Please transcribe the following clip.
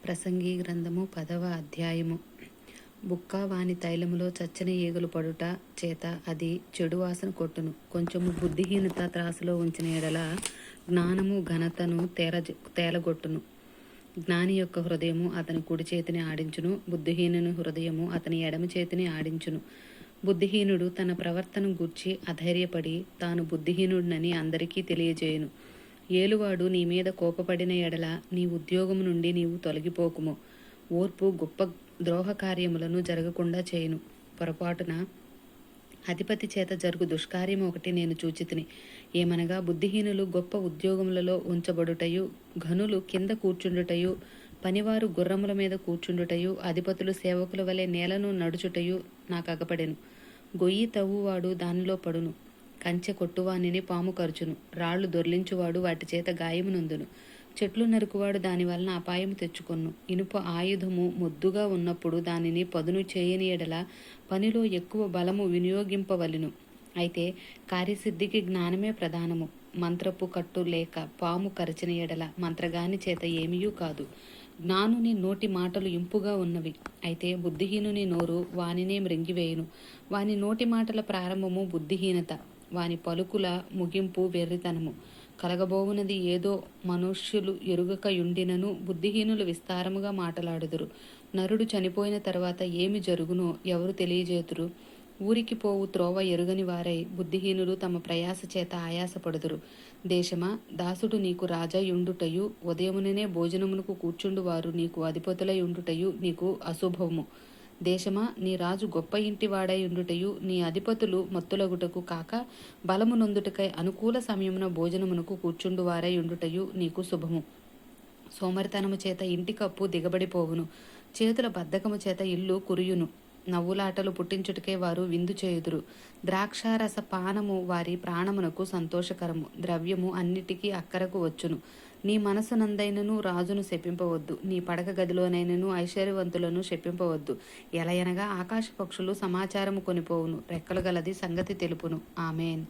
ప్రసంగి గ్రంథము 10వ అధ్యాయము. బుక్క వాని తైలములో చచ్చని ఈగలు పడుట చేత అది చెడు వాసన కొట్టును. కొంచెము బుద్ధిహీనత త్రాసులో ఉంచిన ఎడల జ్ఞానము ఘనతను తేలగొట్టును. జ్ఞాని యొక్క హృదయము అతని కుడి చేతిని ఆడించును, బుద్ధిహీనుని హృదయము అతని ఎడమ చేతిని ఆడించును. బుద్ధిహీనుడు తన ప్రవర్తన గూర్చి అధైర్యపడి తాను బుద్ధిహీనుడినని అందరికీ తెలియజేయును. ఏలువాడు నీ మీద కోపపడిన ఎడల నీ ఉద్యోగము నుండి నీవు తొలగిపోకుము. ఓర్పు గొప్ప ద్రోహ కార్యములను జరగకుండా చేయును. పొరపాటున అధిపతి చేత జరుగు దుష్కార్యము ఒకటి నేను చూచితిని. ఏమనగా బుద్ధిహీనులు గొప్ప ఉద్యోగములలో ఉంచబడుటయు, ఘనులు కింద కూర్చుండుటయు, పనివారు గుర్రముల మీద కూర్చుండుటయు, అధిపతులు సేవకుల వలె నేలను నడుచుటయు నాకు అగపడెను. గొయ్యి తవ్వువాడు దానిలో పడును, కంచె కొట్టువానిని పాము కరుచును, రాళ్లు దొర్లించువాడు వాటి చేత గాయమునందును, చెట్లు నరుకువాడు దాని వలన అపాయము తెచ్చుకొను. ఇనుప ఆయుధము మొద్దుగా ఉన్నప్పుడు దానిని పదును చేయని ఎడల పనిలో ఎక్కువ బలము వినియోగింపవలెను. అయితే కార్యసిద్ధికి జ్ఞానమే ప్రధానము. మంత్రపు కట్టు లేక పాము కరచిన ఎడల మంత్రగాని చేత ఏమీయూ కాదు. జ్ఞానుని నోటి మాటలు ఇంపుగా ఉన్నవి, అయితే బుద్ధిహీనుని నోరు వానినే మృంగివేయును. వాని నోటి మాటల ప్రారంభము బుద్ధిహీనత, వాని పలుకుల ముగింపు వెర్రితనము. కలగబోవునది ఏదో మనుష్యులు ఎరుగక యుండినను బుద్ధిహీనులు విస్తారముగా మాటలాడుదురు. నరుడు చనిపోయిన తర్వాత ఏమి జరుగునో ఎవరు తెలియజేతురు? ఊరికి పోవు త్రోవ ఎరుగని వారై బుద్ధిహీనులు తమ ప్రయాస చేత ఆయాసపడుదురు. దేశమా, దాసుడు నీకు రాజా యుండుటయు, ఉదయముననే భోజనమునకు కూర్చుండు వారు నీకు అధిపతులై ఉండుటయు నీకు అశుభము. దేశమా, నీ రాజు గొప్ప ఇంటి వాడై ఉండుటయు, నీ అధిపతులు మత్తులగుటకు కాక బలము నొందుటకై అనుకూల సమయమున భోజనమునకు కూర్చుండు వారై ఉండుటయు నీకు శుభము. సోమరితనము చేత ఇంటి కప్పు దిగబడిపోవును, చేతుల బద్ధకము చేత ఇల్లు కురియును. నవ్వులాటలు పుట్టించుటకే వారు విందు చేయుదురు. ద్రాక్షారస పానము వారి ప్రాణమునకు సంతోషకరము, ద్రవ్యము అన్నిటికీ అక్కరకు వచ్చును. నీ మనసునందైనను రాజును శపింపవద్దు, నీ పడక గదిలోనైనను ఐశ్వర్యవంతులను శపింపవద్దు. ఎలయనగా ఆకాశ పక్షులు సమాచారము కొనిపోవును, రెక్కలు గలది సంగతి తెలుపును. ఆమెన్.